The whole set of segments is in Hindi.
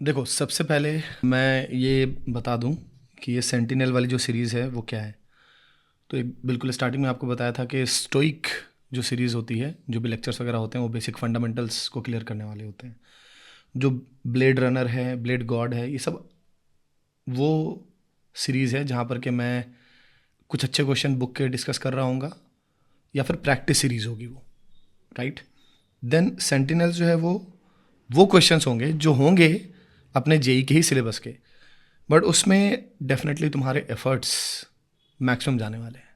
देखो, सबसे पहले मैं ये बता दूं कि ये सेंटिनल वाली जो सीरीज़ है वो क्या है। तो एक बिल्कुल स्टार्टिंग में आपको बताया था कि स्टोइक जो सीरीज़ होती है, जो भी लेक्चर्स वगैरह होते हैं वो बेसिक फंडामेंटल्स को क्लियर करने वाले होते हैं। जो ब्लेड रनर है, ब्लेड गॉड है, ये सब वो सीरीज़ है जहाँ पर कि मैं कुछ अच्छे क्वेश्चन बुक के डिस्कस कर रहा हूँगा, या फिर प्रैक्टिस सीरीज़ होगी वो, राइट। देन सेंटिनल्स जो है वो क्वेश्चंस होंगे जो होंगे अपने जेई के ही सिलेबस के, बट उसमें डेफिनेटली तुम्हारे एफर्ट्स मैक्सिमम जाने वाले हैं।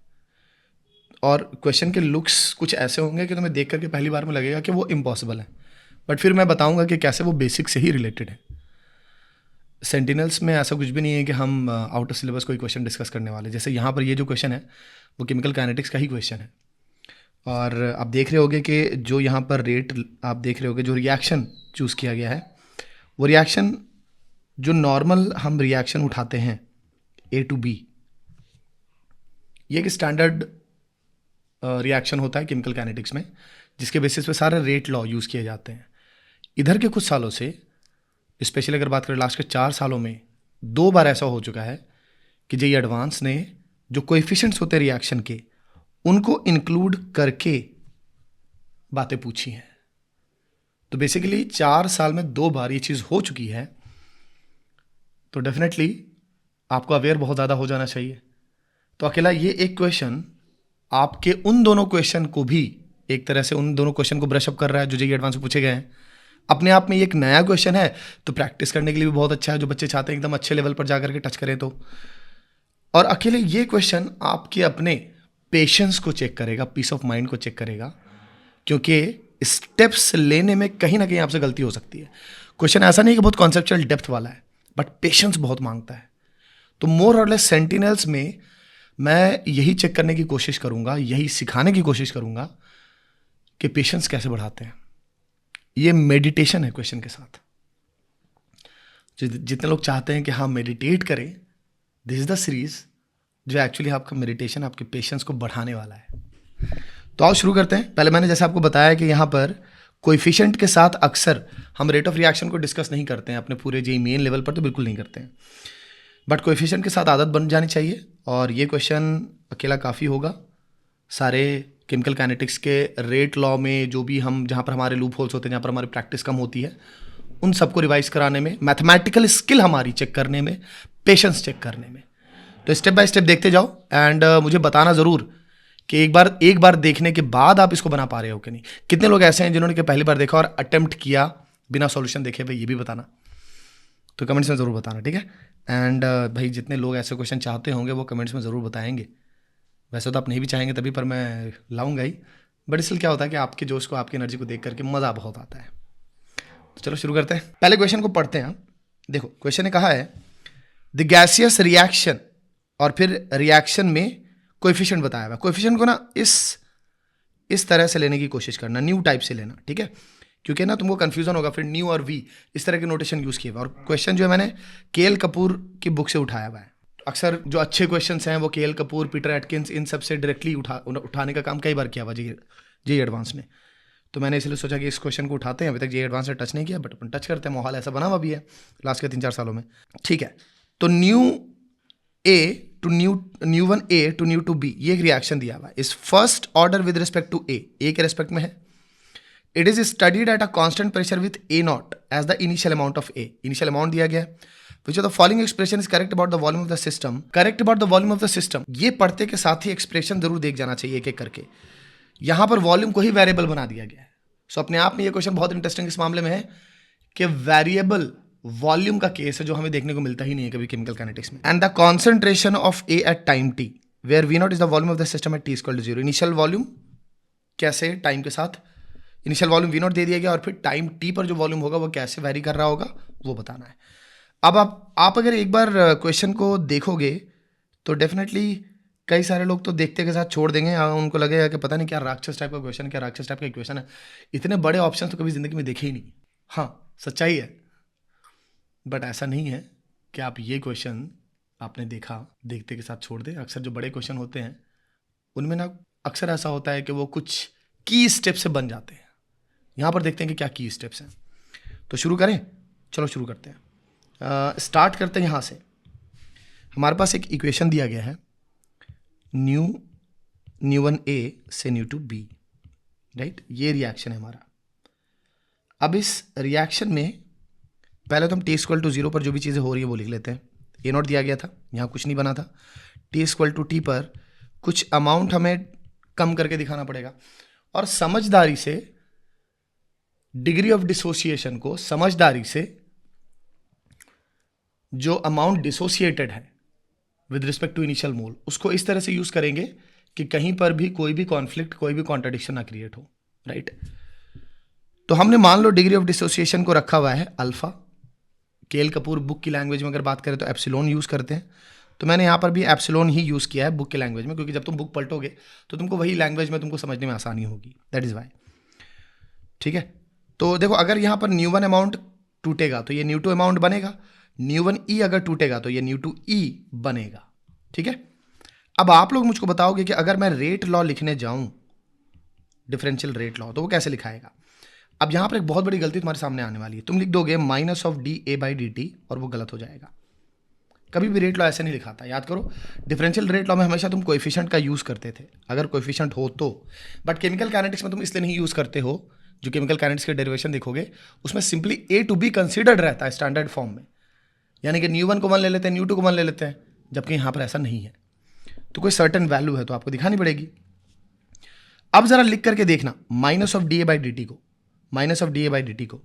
और क्वेश्चन के लुक्स कुछ ऐसे होंगे कि तुम्हें देख करके पहली बार में लगेगा कि वो इम्पॉसिबल है, बट फिर मैं बताऊंगा कि कैसे वो बेसिक से ही रिलेटेड है। सेंटिनल्स में ऐसा कुछ भी नहीं है कि हम आउट ऑफ सिलेबस कोई क्वेश्चन डिस्कस करने वाले। जैसे यहाँ पर ये जो क्वेश्चन है वो केमिकल काइनेटिक्स का ही क्वेश्चन है, और आप देख रहे होगे कि जो यहाँ पर रेट आप देख रहे होगे, जो रिएक्शन चूज़ किया गया है वो रिएक्शन जो नॉर्मल हम रिएक्शन उठाते हैं ए टू बी, ये एक स्टैंडर्ड रिएक्शन होता है केमिकल काइनेटिक्स में, जिसके बेसिस पे सारे रेट लॉ यूज़ किए जाते हैं। इधर के कुछ सालों से, स्पेशली अगर बात करें लास्ट के 4 सालों में, 2 बार ऐसा हो चुका है कि जेईई एडवांस ने जो कोएफिशिएंट्स होते हैं रिएक्शन के, उनको इंक्लूड करके बातें पूछी हैं। तो बेसिकली 4 साल में 2 बार ये चीज़ हो चुकी है, तो डेफिनेटली आपको अवेयर बहुत ज़्यादा हो जाना चाहिए। तो अकेला ये एक क्वेश्चन आपके उन दोनों क्वेश्चन को भी एक तरह से, उन दोनों क्वेश्चन को ब्रश अप कर रहा है जो जेईई एडवांस में पूछे गए हैं। अपने आप में ये एक नया क्वेश्चन है, तो प्रैक्टिस करने के लिए भी बहुत अच्छा है, जो बच्चे चाहते हैं एकदम अच्छे लेवल पर जाकर के टच करें तो। और अकेले ये क्वेश्चन आपके अपने पेशेंस को चेक करेगा, पीस ऑफ माइंड को चेक करेगा, क्योंकि स्टेप्स लेने में कहीं ना कहीं आपसे गलती हो सकती है। क्वेश्चन ऐसा नहीं कि बहुत कॉन्सेप्चुअल डेप्थ वाला है, बट पेशेंस बहुत मांगता है। तो मोर और लेस सेंटिनल्स में मैं यही चेक करने की कोशिश करूंगा, यही सिखाने की कोशिश करूंगा कि पेशेंस कैसे बढ़ाते हैं। ये मेडिटेशन है क्वेश्चन के साथ। जितने लोग चाहते हैं कि हाँ मेडिटेट करें, दिस इज द सीरीज जो एक्चुअली आपका मेडिटेशन, आपके पेशेंस को बढ़ाने वाला है। तो आओ शुरू करते हैं। पहले मैंने जैसे आपको बताया कि यहाँ पर कोएफिशिएंट के साथ अक्सर हम रेट ऑफ रिएक्शन को डिस्कस नहीं करते हैं, अपने पूरे जेईई मेन लेवल पर तो बिल्कुल नहीं करते हैं, बट कोएफिशिएंट के साथ आदत बन जानी चाहिए। और ये क्वेश्चन अकेला काफ़ी होगा। सारे केमिकल काइनेटिक्स के रेट लॉ में जो भी हम, जहाँ पर हमारे लूप होल्स होते हैं, जहाँ पर हमारी प्रैक्टिस कम होती है, उन सबको रिवाइज कराने में, मैथमेटिकल स्किल हमारी चेक करने में, पेशेंस चेक करने में। तो स्टेप बाय स्टेप देखते जाओ, एंड मुझे बताना ज़रूर कि एक बार देखने के बाद आप इसको बना पा रहे हो कि नहीं। कितने लोग ऐसे हैं जिन्होंने कि पहली बार देखा और अटेम्प्ट किया बिना सॉल्यूशन देखे, भाई ये भी बताना। तो कमेंट्स में ज़रूर बताना, ठीक है। एंड भाई जितने लोग ऐसे क्वेश्चन चाहते होंगे वो कमेंट्स में ज़रूर बताएंगे। वैसे तो आप नहीं भी चाहेंगे तभी, पर मैं लाऊंगा ही, बट इसलिए क्या होता है कि आपके जोश को, आपकी एनर्जी को देख करके मज़ा बहुत आता है। तो चलो शुरू करते हैं। पहले क्वेश्चन को पढ़ते हैं। देखो क्वेश्चन ने कहा है द गैसियस रिएक्शन, और फिर रिएक्शन में कोएफिशिएंट बताया हुआ। कोएफिशिएंट को ना इस तरह से लेने की कोशिश करना, न्यू टाइप से लेना, ठीक है, क्योंकि ना तुमको कंफ्यूजन होगा फिर न्यू और वी इस तरह के नोटेशन यूज़ किए हुआ। और क्वेश्चन जो है मैंने के.एल. कपूर की बुक से उठाया हुआ है। अक्सर जो अच्छे क्वेश्चंस हैं वो के.एल. कपूर, पीटर एटकिंस, इन सब से डायरेक्टली उठाने का काम कई बार किया हुआ जेईई एडवांस ने। तो मैंने इसलिए सोचा कि इस क्वेश्चन को उठाते हैं। अभी तक जेईई एडवांस ने टच नहीं किया, बट अपन टच करते हैं, माहौल ऐसा बना हुआ भी है लास्ट के 3-4 सालों में, ठीक है। तो nu one A to nu two B, ये एक रिएक्शन दिया हुआ है। इस first order with respect to A के रेस्पेक्ट में है। It is studied at a constant pressure with A naught as the initial amount of A. Initial amount दिया गया है। Which of the following expression is correct about the volume of the system? Correct about the volume of the system, ये पढ़ते के साथ ही एक्सप्रेशन जरूर देख जाना चाहिए एक एक करके। यहां पर वॉल्यूम को ही वेरिएबल बना दिया गया है। सो अपने आप में ये क्वेश्चन बहुत इंटरेस्टिंग इस मामले में है कि वेरिएबल वॉल्यूम का केस है जो हमें देखने को मिलता ही नहीं है कभी केमिकल काइनेटिक्स में। And the concentration of A at time T, where V not is the volume of the system at T equal to 0। Initial volume कैसे टाइम के साथ, इनिशियल वॉल्यूम वी नॉट दे दिया गया, और फिर टाइम टी पर जो वॉल्यूम होगा वो कैसे वेरी कर रहा होगा वो बताना है। अब आप अगर एक बार क्वेश्चन को देखोगे तो डेफिनेटली कई सारे लोग तो देखते के साथ छोड़ देंगे, उनको लगेगा कि पता नहीं क्या राक्षस टाइप का क्वेश्चन, क्या राक्षस टाइप का इक्वेशन है। इतने बड़े ऑप्शन तो कभी ज़िंदगी में देखे ही नहीं। हाँ सच्चाई है, बट ऐसा नहीं है कि आप ये क्वेश्चन आपने देखा देखते के साथ छोड़ दें। अक्सर जो बड़े क्वेश्चन होते हैं उनमें ना अक्सर ऐसा होता है कि वो कुछ की स्टेप से बन जाते हैं। यहाँ पर देखते हैं कि क्या की स्टेप्स हैं। तो शुरू करें, चलो शुरू करते हैं। स्टार्ट करते हैं यहाँ से। हमारे पास एक इक्वेशन दिया गया है, न्यू वन ए से न्यू टू बी, राइट। ये रिएक्शन है हमारा। अब इस रिएक्शन में पहले तो हम टी इक्वल टू 0 पर जो भी चीज़ें हो रही है वो लिख लेते हैं। ए नॉट दिया गया था, यहाँ कुछ नहीं बना था। टी इक्वल टू टी पर कुछ अमाउंट हमें कम करके दिखाना पड़ेगा, और समझदारी से डिग्री ऑफ डिसोसिएशन को, समझदारी से जो अमाउंट डिसोसिएटेड है with respect to initial mole, उसको इस तरह से यूज करेंगे कि कहीं पर भी कोई भी कॉन्फ्लिक्ट, कोई भी कॉन्ट्रडिक्शन ना क्रिएट हो, राइट। तो हमने मान लो डिग्री ऑफ डिसोसिएशन को रखा हुआ है अल्फा। केएल कपूर बुक की लैंग्वेज में अगर बात करें तो एप्सिलॉन यूज करते हैं, तो मैंने यहाँ पर भी एप्सिलॉन ही यूज किया है बुक की लैंग्वेज में, क्योंकि जब तुम बुक पलटोगे तो तुमको वही लैंग्वेज में तुमको समझने में आसानी होगी, दैट इज वाई। ठीक है, तो देखो अगर यहाँ पर न्यू वन अमाउंट टूटेगा तो ये न्यू टू अमाउंट बनेगा, न्यू वन ई अगर टूटेगा तो ये न्यू टू ई बनेगा। ठीक है, अब आप लोग मुझको बताओगे कि अगर मैं रेट लॉ लिखने जाऊं, डिफरेंशियल रेट लॉ, तो वो कैसे लिखाएगा। अब यहां पर एक बहुत बड़ी गलती तुम्हारे सामने आने वाली है। तुम लिख दोगे minus of D A by D T, और वो गलत हो जाएगा। कभी भी रेट लॉ ऐसे नहीं लिखाता, याद करो। डिफरेंशियल रेट लॉ में हमेशा तुम कोएफिशिएंट का यूज करते थे, अगर कोएफिशिएंट हो तो। बट केमिकल काइनेटिक्स में तुम इसलिए नहीं यूज करते हो, जो केमिकल काइनेटिक्स के डेरिवेशन देखोगे उसमें simply A to B considered रहता है स्टैंडर्ड फॉर्म में, यानी कि न्यू वन को 1 ले लेते हैं, न्यू टू को 1 ले लेते हैं, जबकि यहाँ पर ऐसा नहीं है। तो कोई सर्टेन वैल्यू है तो आपको दिखानी पड़ेगी। अब जरा लिख करके देखना, minus of D A by D T को, minus of D A by D T को,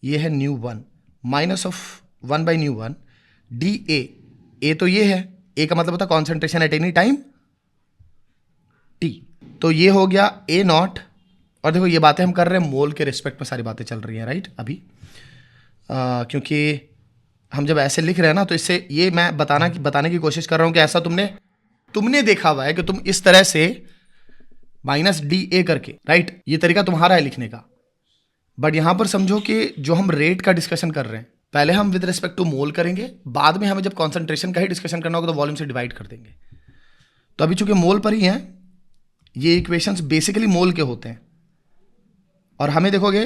ये है nu one, minus of 1 by nu one D A तो ये है, ए का मतलब होता है concentration at any time T, तो ये हो गया ए नॉट। और देखो ये बातें हम कर रहे हैं मोल के रिस्पेक्ट में, सारी बातें चल रही हैं, राइट। अभी क्योंकि हम जब ऐसे लिख रहे हैं ना, तो इससे ये मैं बताने की कोशिश कर रहा हूं कि ऐसा तुमने देखा हुआ है कि तुम इस तरह से माइनस डी ए करके, राइट, ये तरीका तुम्हारा है लिखने का। बट यहां पर समझो कि जो हम रेट का डिस्कशन कर रहे हैं, पहले हम विद रिस्पेक्ट टू मोल करेंगे, बाद में हमें जब कॉन्सेंट्रेशन का ही डिस्कशन करना होगा तो वॉल्यूम से डिवाइड कर देंगे। तो अभी चूंकि मोल पर ही हैं, ये इक्वेशंस बेसिकली मोल के होते हैं। और हमें देखोगे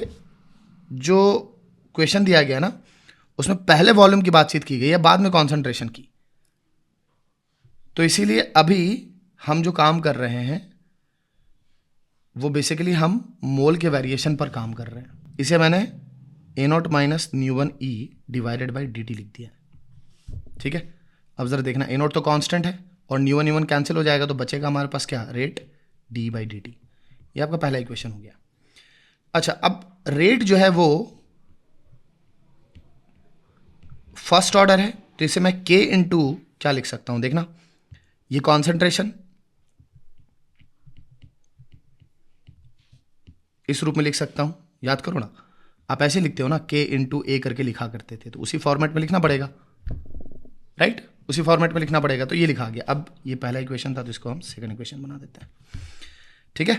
जो क्वेश्चन दिया गया ना, उसमें पहले वॉल्यूम की बातचीत की गई है, बाद में कॉन्सेंट्रेशन की। तो इसीलिए अभी हम जो काम कर रहे हैं वो बेसिकली हम मोल के वेरिएशन पर काम कर रहे हैं। इसे मैंने A naught minus nu one E divided by D T लिख दिया। ठीक है, अब जरा देखना, ए नॉट तो कांस्टेंट है और न्यू वन कैंसिल हो जाएगा, तो बचेगा हमारे पास क्या, rate D by D T. ये आपका पहला इक्वेशन हो गया। अच्छा, अब रेट जो है वो फर्स्ट ऑर्डर है, तो इसे मैं के इंटू क्या लिख सकता हूं, देखना, ये कॉन्सेंट्रेशन इस रूप में लिख सकता हूं, याद करो ना, आप ऐसे लिखते हो ना, के इंटू ए करके लिखा करते थे, तो उसी फॉर्मेट में लिखना पड़ेगा, राइट, उसी फॉर्मेट में लिखना पड़ेगा। तो ये लिखा गया। अब ये पहला इक्वेशन था, तो इसको हम सेकंड इक्वेशन बना देते हैं। ठीक है,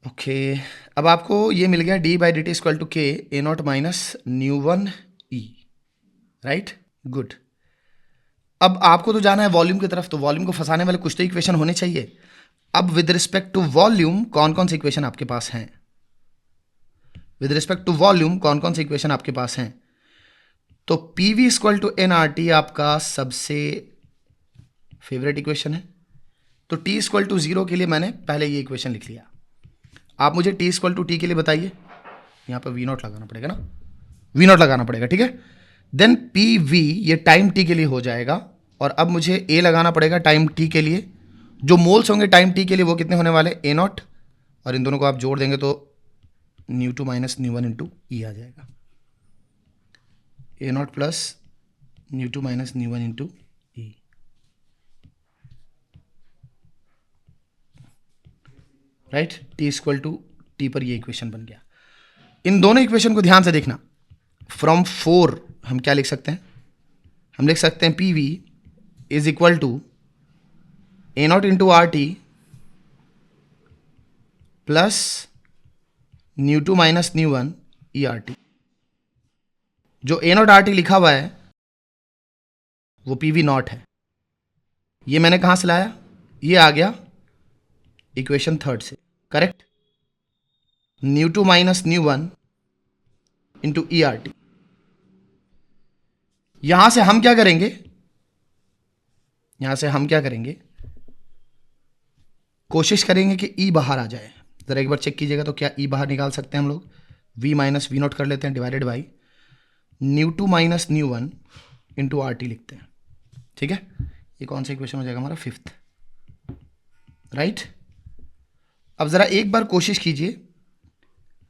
ओके। अब आपको ये मिल गया D by D T equal to K A naught minus nu one E, right, good. अब आपको तो जाना है वॉल्यूम की तरफ, तो वॉल्यूम को फंसाने वाले कुछ तो इक्वेशन होने चाहिए। अब विद रिस्पेक्ट टू वॉल्यूम कौन कौन से इक्वेशन आपके पास हैं, विद रिस्पेक्ट टू वॉल्यूम कौन कौन से इक्वेशन आपके पास हैं। तो P V equal to N R T आपका सबसे फेवरेट इक्वेशन है। तो टी इक्वल टू 0 के लिए मैंने पहले ये इक्वेशन लिख लिया। आप मुझे टी इक्वल टू टी के लिए बताइए, यहां पर वी नॉट लगाना पड़ेगा ना, वी नॉट लगाना पड़ेगा, ठीक है। देन पी वी ये टाइम टी के लिए हो जाएगा, और अब मुझे ए लगाना पड़ेगा टाइम टी के लिए। जो मोल्स होंगे टाइम टी के लिए वो कितने होने वाले, ए नॉट, और इन दोनों को आप जोड़ देंगे तो nu two minus nu one into E आ जाएगा, A naught plus nu two minus nu one into E, right. T equal to T पर ये इक्वेशन बन गया। इन दोनों इक्वेशन को ध्यान से देखना। फ्रॉम 4 हम क्या लिख सकते हैं, हम लिख सकते हैं P V is equal to A not into R T plus nu two minus nu one E R T. जो ए नॉट आर टी लिखा हुआ है वो पी वी नॉट है। ये मैंने कहां से लाया, ये आ गया इक्वेशन 3 से, correct. Nu two minus nu one into E R T, यहां से हम क्या करेंगे, यहां से हम क्या करेंगे, कोशिश करेंगे कि ई बाहर आ जाए। जरा एक बार चेक कीजिएगा, तो क्या ई बाहर निकाल सकते हैं हम लोग? वी माइनस वी नॉट कर लेते हैं, divided by nu two minus nu one into R T लिखते हैं। ठीक है, ये कौन सा इक्वेशन हो जाएगा हमारा? Fifth, right. अब जरा एक बार कोशिश कीजिए,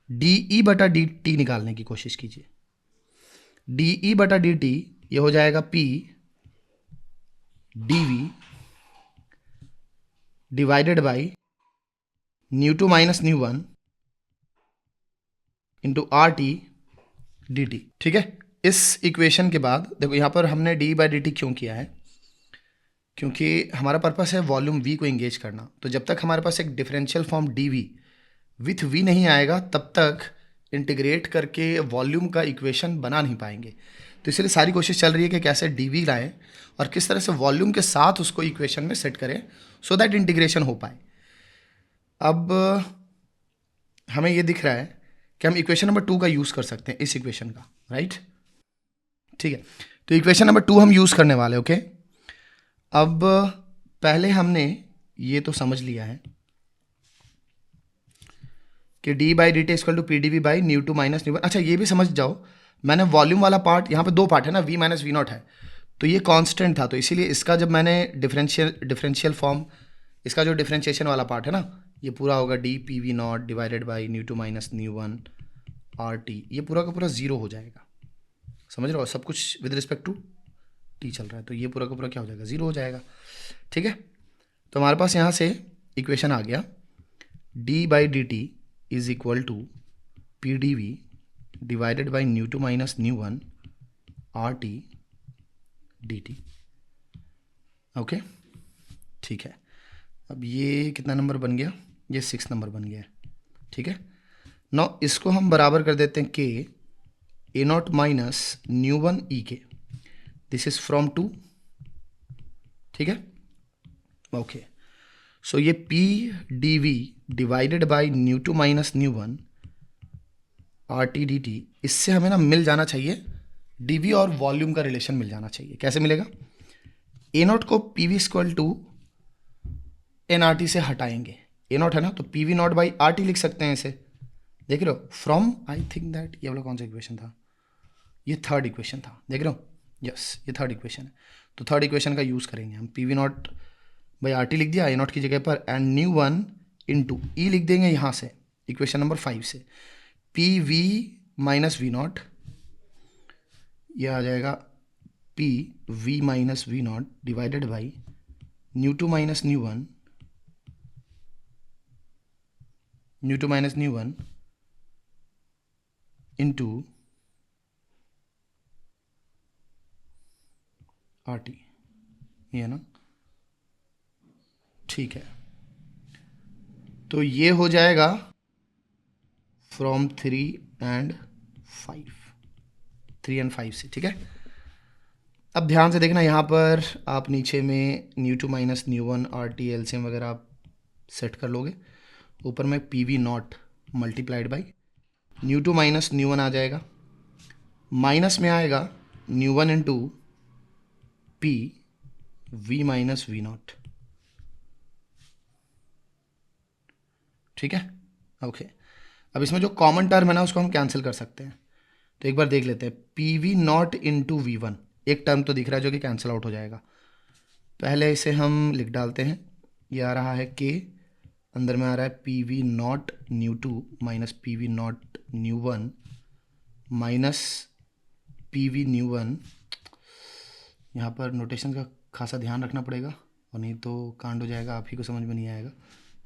डी ई बटा डी टी निकालने की कोशिश कीजिए। डी ई बटा डी टी ये हो जाएगा P D V divided by nu two minus nu one into R T D T. ठीक है, इस इक्वेशन के बाद देखो यहाँ पर हमने डी बाई डी टी क्यों किया है, क्योंकि हमारा पर्पस है वॉल्यूम वी को इंगेज करना। तो जब तक हमारे पास एक differential form D V with V नहीं आएगा, तब तक इंटीग्रेट करके वॉल्यूम का इक्वेशन बना नहीं पाएंगे। तो इसलिए सारी कोशिश चल रही है कि कैसे डी वी लाएँ और किस तरह से वॉल्यूम के साथ उसको इक्वेशन में सेट करें, सो दैट इंटीग्रेशन हो पाए। अब हमें ये दिख रहा है कि हम इक्वेशन नंबर 2 का यूज़ कर सकते हैं, इस इक्वेशन का, राइट। ठीक है, तो इक्वेशन नंबर 2 हम यूज़ करने वाले, ओके। अब पहले हमने ये तो समझ लिया है कि D by D T equal to P D V by nu two minus nu one. अच्छा, ये भी समझ जाओ, मैंने वॉल्यूम वाला पार्ट, यहाँ पे दो पार्ट है ना, वी माइनस वी नॉट है, तो ये कांस्टेंट था, तो इसीलिए इसका जब मैंने डिफरेंशियल फॉर्म, इसका जो डिफरेंशिएशन वाला पार्ट है ना, ये पूरा होगा D P V not divided by nu two minus nu one R T, ये पूरा का पूरा जीरो हो जाएगा। समझ रहे हो, सब कुछ विद रिस्पेक्ट टू टी चल रहा है, तो ये पूरा का पूरा क्या हो जाएगा? जीरो हो जाएगा। ठीक है, तो हमारे पास यहाँ से इक्वेशन आ गया, D by D T is equal to P D V divided by nu two minus nu one R T D T. Okay, ठीक है। अब ये कितना नंबर बन गया? ये 6 नंबर बन गया है। ठीक है, नौ इसको हम बराबर कर देते हैं के A naught minus nu one ई के, दिस इज फ्रॉम 2। ठीक है, ओके। सो ये P D V divided by nu two minus nu one R T D T, इससे हमें ना मिल जाना चाहिए डी वी और वॉल्यूम का रिलेशन मिल जाना चाहिए। कैसे मिलेगा? ए नॉट को P V equal to N R T से हटाएंगे, ए नॉट है ना, तो P V not by R T लिख सकते हैं इसे। देख रहे हो, फ्रॉम, आई थिंक दैट ये वाला कौन सा इक्वेशन था? ये थर्ड इक्वेशन था, देख रहे हो, यस ये थर्ड इक्वेशन है। तो थर्ड इक्वेशन का यूज़ करेंगे हम, P V not by R T लिख दिया ए नॉट की जगह पर, and nu one into E लिख देंगे यहाँ से इक्वेशन नंबर 5 से, P V minus V not, यह आ जाएगा P V minus V not divided by nu two minus nu one into R T, ये है ना। ठीक है, तो ये हो जाएगा फ्रॉम 3 and 5 से। ठीक है, अब ध्यान से देखना, यहाँ पर आप नीचे में nu two minus nu one R T LCM वगैरह आप सेट कर लोगे, ऊपर में P V naught multiplied by nu two minus nu one आ जाएगा, माइनस में आएगा nu one into P V minus V naught. ठीक है, ओके। अब इसमें जो कॉमन टर्म है ना, उसको हम कैंसिल कर सकते हैं। तो एक बार देख लेते हैं, P V not into V one, एक टर्म तो दिख रहा है जो कि कैंसिल आउट हो जाएगा। पहले इसे हम लिख डालते हैं, ये आ रहा है के, अंदर में आ रहा है P V not nu two minus P V not nu one minus P V nu one. यहाँ पर नोटेशन का खासा ध्यान रखना पड़ेगा, और नहीं तो कांड हो जाएगा, आप ही को समझ में नहीं आएगा।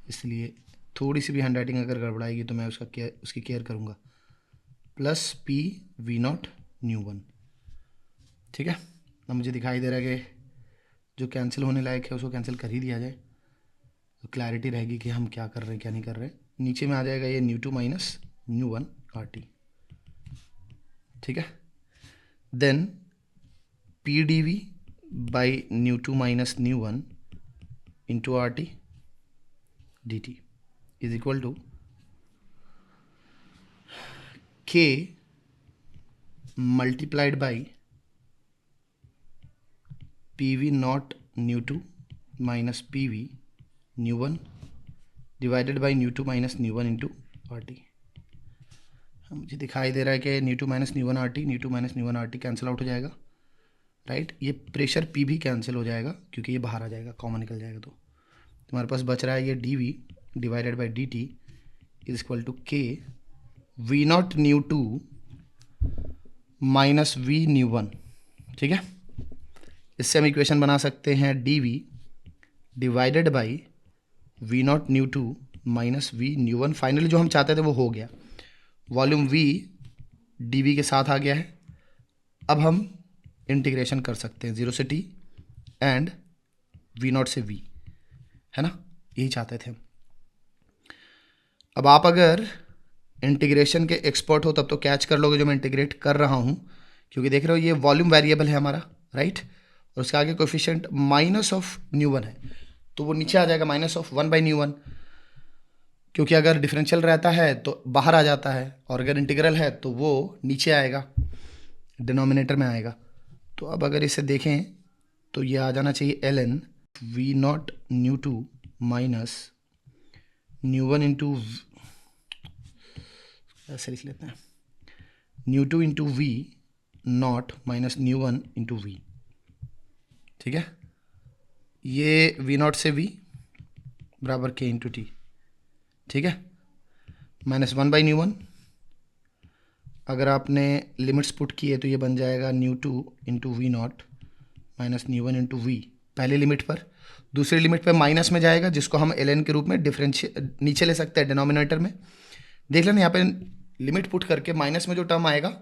इसलिए थोड़ी सी भी हैंड राइटिंग अगर गड़बड़ाएगी तो मैं उसकी केयर करूँगा। Plus P V not nu one. ठीक है, अब मुझे दिखाई दे रहा है कि जो कैंसिल होने लायक है उसको कैंसिल कर ही दिया जाए, तो क्लैरिटी रहेगी कि हम क्या कर रहे हैं क्या नहीं कर रहे हैं। नीचे में आ जाएगा ये nu two minus nu one R T. ठीक है, then P D V by nu two minus nu one into R T D T is equal to K multiplied by P V not nu two minus P V nu one divided by nu two minus nu one into R T. मुझे दिखाई दे रहा है कि nu two minus nu one R T, nu two minus nu one R T cancel out हो जाएगा, राइट। ये प्रेशर पी भी कैंसिल हो जाएगा क्योंकि ये बाहर आ जाएगा, कॉमन निकल जाएगा। तो तुम्हारे पास बच रहा है ये D V divided by D T is equal to K V not nu two minus V nu one. ठीक है, इससे हम इक्वेशन बना सकते हैं D V divided by V not nu two minus V nu one. Finally जो हम चाहते थे वो हो गया, वॉल्यूम वी डी वी के साथ आ गया है। अब हम इंटीग्रेशन कर सकते हैं 0 से t एंड वी नॉट से v, है ना, यही चाहते थे हम। अब आप अगर इंटीग्रेशन के एक्सपर्ट हो तब तो कैच कर लोगे जो मैं इंटीग्रेट कर रहा हूँ, क्योंकि देख रहे हो ये वॉल्यूम वेरिएबल है हमारा, राइट, और उसके आगे coefficient minus of nu one है, तो वो नीचे आ जाएगा minus of one by nu one, क्योंकि अगर डिफरेंशियल रहता है तो बाहर आ जाता है और अगर इंटीग्रल है तो वो नीचे आएगा, डिनोमिनेटर में आएगा। तो अब अगर इसे देखें तो ये आ जाना चाहिए L N V not nu two minus nu one into, ऐसे लिख लेते हैं, nu two into V not minus nu one into V. ठीक है, ये वी नॉट से वी बराबर के इंटू टी। ठीक है, minus one by nu one, अगर आपने लिमिट्स पुट किए तो ये बन जाएगा nu two into V not minus nu one into V पहले लिमिट पर। दूसरी लिमिट पर माइनस में जाएगा जिसको हम एल एन के रूप में डिफरेंशियल नीचे ले सकते हैं डिनोमिनेटर में। देख लेना यहाँ पे लिमिट पुट करके माइनस में जो टर्म आएगा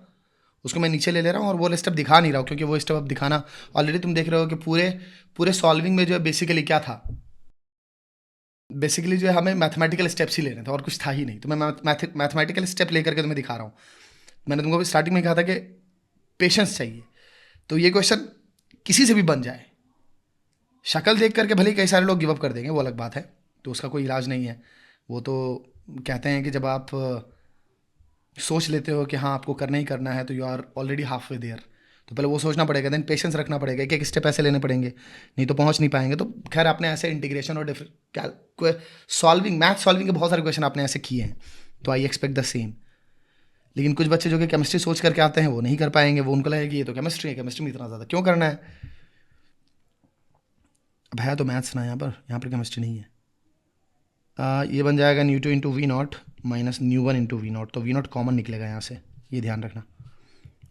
उसको मैं नीचे ले रहा हूँ और वो स्टेप दिखा नहीं रहा हूँ क्योंकि वो स्टेप अब दिखाना ऑलरेडी तुम देख रहे हो कि पूरे सॉल्विंग में जो है बेसिकली क्या था, बेसिकली जो है हमें मैथमेटिकल स्टेप्स ही लेने थे और कुछ था ही नहीं। तो मैं मैथमेटिकल स्टेप लेकर के तुम्हें दिखा रहा हूँ। मैंने तुमको स्टार्टिंग में कहा था कि पेशेंस चाहिए, तो ये क्वेश्चन किसी से भी बन जाए, शक्ल देख करके भले ही कई सारे लोग गिव अप कर देंगे, वो अलग बात है, तो उसका कोई इलाज नहीं है। वो तो कहते हैं कि जब आप सोच लेते हो कि हाँ आपको करना ही करना है तो you are already halfway there, तो पहले वो सोचना पड़ेगा, देन पेशेंस रखना पड़ेगा, एक एक स्टेप ऐसे लेने पड़ेंगे, नहीं तो पहुंच नहीं पाएंगे। तो खैर आपने ऐसे इंटीग्रेशन और सॉल्विंग, मैथ सॉल्विंग के बहुत सारे क्वेश्चन आपने ऐसे किए हैं, तो आई एक्सपेक्ट द सेम। लेकिन कुछ बच्चे जो कि केमिस्ट्री सोच करके आते हैं वो नहीं कर पाएंगे, वो उनको लगेगा कि ये तो केमिस्ट्री है, केमिस्ट्री में इतना ज़्यादा क्यों करना है। अब है तो मैथ्स ना, यहाँ पर केमिस्ट्री नहीं है। ये बन जाएगा nu two into V not minus nu one into V not, तो वी नॉट कॉमन निकलेगा यहाँ से, ये ध्यान रखना,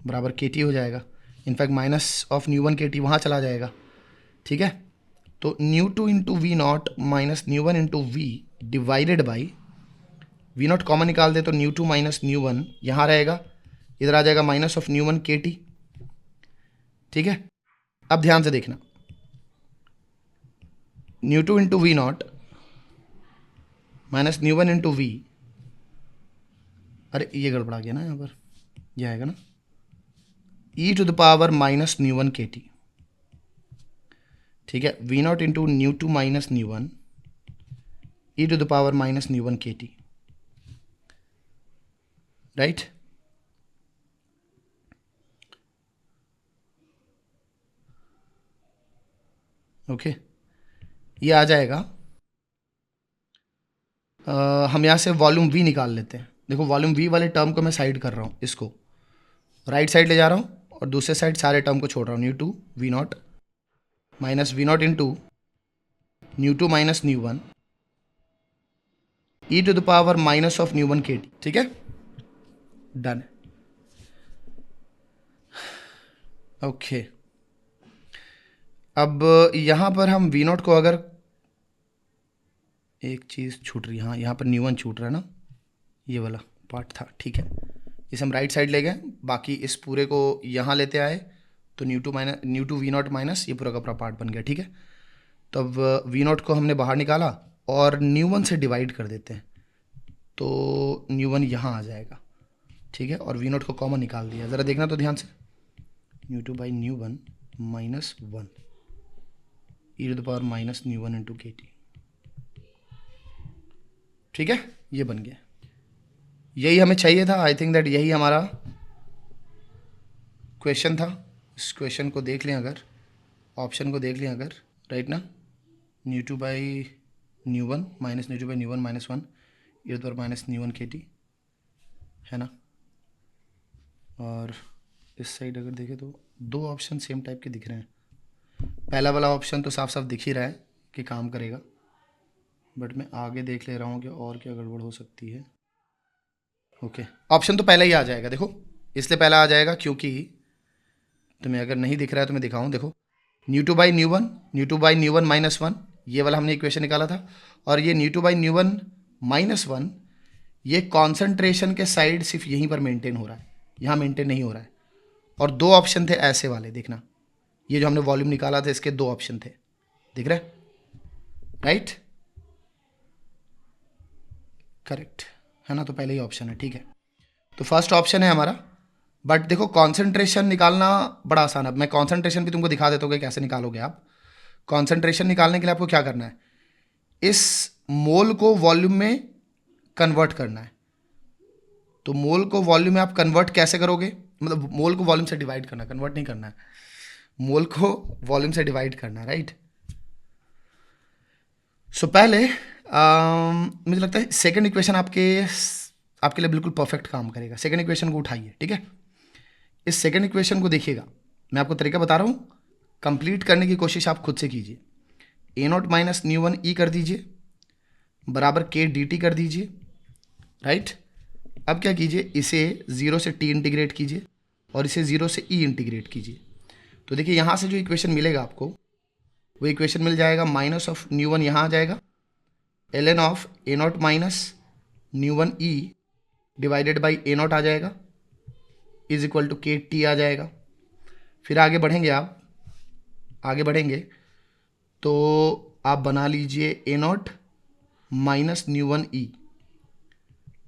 बराबर के टी हो जाएगा। In fact minus of nu one K T वहाँ चला जाएगा। ठीक है, तो nu two into V not minus nu one into V divided by V not common निकाल दे तो nu two minus nu one यहाँ रहेगा, इधर आ जाएगा minus of nu one K T. ठीक है, अब ध्यान से देखना, nu two into V not minus nu one into V, अरे ये गड़बड़ा गया ना, यहाँ पर ये आएगा ना E to the power minus nu one K T. ठीक है, V not into nu two minus nu one E to the power minus nu one K T, right. Okay, ये आ जाएगा। हम यहाँ से वॉल्यूम वी निकाल लेते हैं। देखो वॉल्यूम वी वाले टर्म को मैं साइड कर रहा हूँ, इसको राइट साइड ले जा रहा हूँ और दूसरे साइड सारे टर्म को छोड़ रहा हूँ। Nu two V not minus V not into nu two minus nu one E to the power minus of nu one K T. ठीक है, डन। ओके, अब यहाँ पर हम वी नॉट को अगर एक चीज़ छूट रही है, हाँ यहाँ पर न्यू वन छूट रहा है ना, ये वाला पार्ट था। ठीक है, इसे हम राइट साइड ले गए, बाकी इस पूरे को यहाँ लेते आए तो nu two V not minus ये पूरा का पूरा पार्ट बन गया। ठीक है, तो अब वी नॉट को हमने बाहर निकाला और न्यू वन से डिवाइड कर देते हैं तो न्यू वन यहाँ आ जाएगा। ठीक है, और वी नॉट को कॉमन निकाल दिया, ज़रा देखना तो ध्यान से, nu two by nu one minus one E to the power minus nu one into K T. ठीक है, ये बन गया, यही हमें चाहिए था। आई थिंक दैट यही हमारा क्वेश्चन था। इस क्वेश्चन को देख लें अगर, ऑप्शन को देख लिया अगर, राइट ना, nu two by nu one minus nu two by nu one minus one E to the power minus nu one K T, है ना। और इस साइड अगर देखें तो दो ऑप्शन सेम टाइप के दिख रहे हैं। पहला वाला ऑप्शन तो साफ साफ दिख ही रहा है कि काम करेगा, बट मैं आगे देख ले रहा हूँ कि और क्या गड़बड़ हो सकती है। ओके, ऑप्शन तो पहले ही आ जाएगा, देखो इसलिए पहला आ जाएगा क्योंकि तुम्हें अगर नहीं दिख रहा है तो मैं दिखाऊँ, देखो new two by nu one minus one, ये वाला हमने इक्वेशन निकाला था, और ये nu two by nu one minus one, ये कॉन्सेंट्रेशन के साइड सिर्फ यहीं पर मेंटेन हो रहा है, यहाँ मेंटेन नहीं हो रहा है। और दो ऑप्शन थे ऐसे वाले, देखना ये जो हमने वॉल्यूम निकाला था इसके दो ऑप्शन थे, दिख रहा है, राइट, करेक्ट है ना, तो पहले ही ऑप्शन है, ठीक है। तो फर्स्ट ऑप्शन है हमारा, बट देखो कॉन्सेंट्रेशन निकालना बड़ा आसान है। मैं कॉन्सेंट्रेशन भी तुमको दिखा देता हूँ कि कैसे निकालोगे आप। कॉन्सेंट्रेशन निकालने के लिए आपको क्या करना है, इस मोल को वॉल्यूम में कन्वर्ट करना है। तो मोल को वॉल्यूम में आप कन्वर्ट कैसे करोगे, मतलब मोल को वॉल्यूम से डिवाइड करना, कन्वर्ट नहीं करना है, मोल को वॉल्यूम से डिवाइड करना है, राइट। सो पहले मुझे लगता है सेकंड इक्वेशन आपके लिए बिल्कुल परफेक्ट काम करेगा। सेकंड इक्वेशन को उठाइए, ठीक है। इस सेकंड इक्वेशन को देखिएगा, मैं आपको तरीका बता रहा हूँ, कंप्लीट करने की कोशिश आप खुद से कीजिए। ए नॉट माइनस न्यू वन ई कर दीजिए बराबर के डी टी कर दीजिए, राइट। अब क्या कीजिए, इसे ज़ीरो से टी इंटीग्रेट कीजिए और इसे ज़ीरो से ई इंटीग्रेट कीजिए। तो देखिए यहाँ से जो इक्वेशन मिलेगा आपको, वो इक्वेशन मिल जाएगा माइनस ऑफ न्यू वन यहाँ आ जाएगा, L N of A naught minus nu one E divided by A naught आ जाएगा, is equal to K T आ जाएगा। फिर आगे बढ़ेंगे, आप आगे बढ़ेंगे तो आप बना लीजिए A naught minus nu one E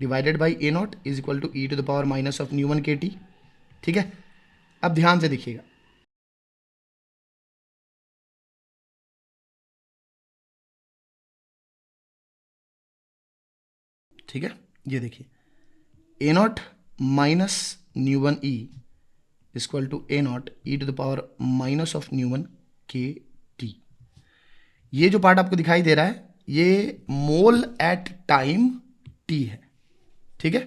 divided by A naught is equal to E to the power minus of nu one K T, ठीक है। अब ध्यान से देखिएगा, ठीक है, ये देखिए A naught minus nu one E equal to A naught E to the power minus of nu one K T. ये जो पार्ट आपको दिखाई दे रहा है ये मोल एट टाइम टी है, ठीक है।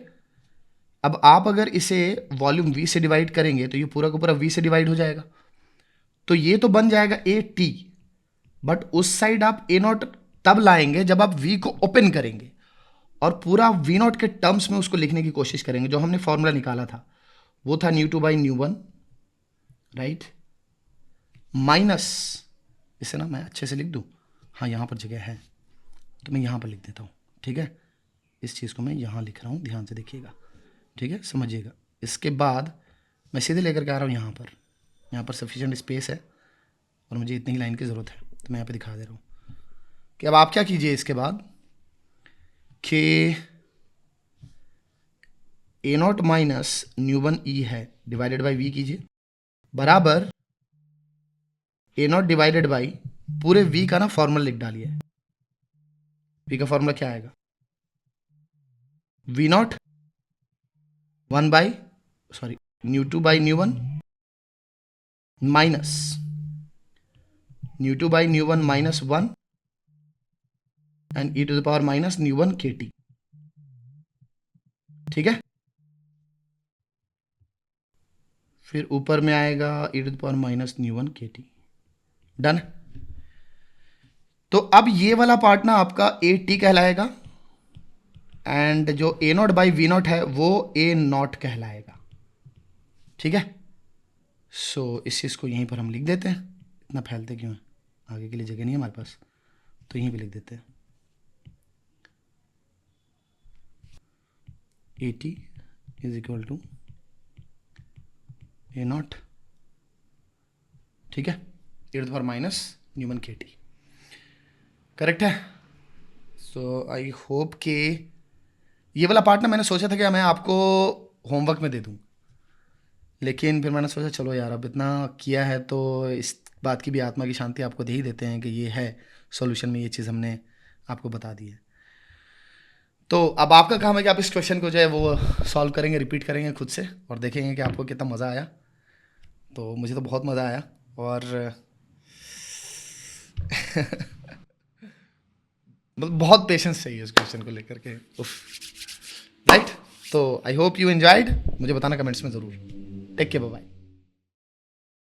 अब आप अगर इसे वॉल्यूम वी से डिवाइड करेंगे तो ये पूरा का पूरा वी से डिवाइड हो जाएगा, तो ये तो बन जाएगा ए टी, बट उस साइड आप ए नॉट तब लाएंगे जब आप वी को ओपन करेंगे और पूरा वी नॉट के टर्म्स में उसको लिखने की कोशिश करेंगे। जो हमने फॉर्मूला निकाला था वो था new two by nu one, right, minus, इसे ना मैं अच्छे से लिख दूँ, हाँ यहाँ पर जगह है तो मैं यहाँ पर लिख देता हूँ, ठीक है। इस चीज़ को मैं यहाँ लिख रहा हूँ, ध्यान से देखिएगा, ठीक है, समझिएगा। इसके बाद मैं सीधे लेकर के आ रहा हूँ यहाँ पर सफिशिएंट स्पेस है और मुझे इतनी ही लाइन की ज़रूरत है, तो मैं यहाँ पे दिखा दे रहा हूँ कि अब आप क्या कीजिए, इसके बाद कि ए नॉट माइनस न्यू वन ई है डिवाइडेड बाई वी कीजिए बराबर ए नॉट डिवाइडेड बाई पूरे वी का ना फॉर्मूला लिख डालिए। वी का फॉर्मूला क्या आएगा, V naught one by sorry nu two by nu one minus nu two by nu one minus one and E to the power minus nu one K T, ठीक है। फिर ऊपर में आएगा E to the power minus nu one K T, done. तो अब ये वाला पार्ट ना आपका ए टी कहलाएगा एंड जो A not by V not है वो ए नॉट कहलाएगा, ठीक है। सो इस चीज़ को यहीं पर हम लिख देते हैं, इतना फैलते क्यों है, आगे के लिए जगह नहीं है हमारे पास, तो यहीं पे लिख देते हैं A T is equal to A naught, ठीक है, A to the power minus nu one K T, correct है। सो आई होप कि ये वाला पार्ट ना मैंने सोचा था कि मैं आपको होमवर्क में दे दूँ, लेकिन फिर मैंने सोचा चलो यार अब इतना किया है तो इस बात की भी आत्मा की शांति आपको दे ही देते हैं कि ये है सॉल्यूशन में, ये चीज़ हमने आपको बता दी है। तो अब आपका काम है कि आप इस क्वेश्चन को जो है वो सॉल्व करेंगे, रिपीट करेंगे खुद से और देखेंगे कि आपको कितना मज़ा आया। तो मुझे तो बहुत मज़ा आया और मतलब बहुत पेशेंस चाहिए इस क्वेश्चन को लेकर के। राइट, तो आई होप यू एंजॉयड। मुझे बताना कमेंट्स में ज़रूर। Take care, bye.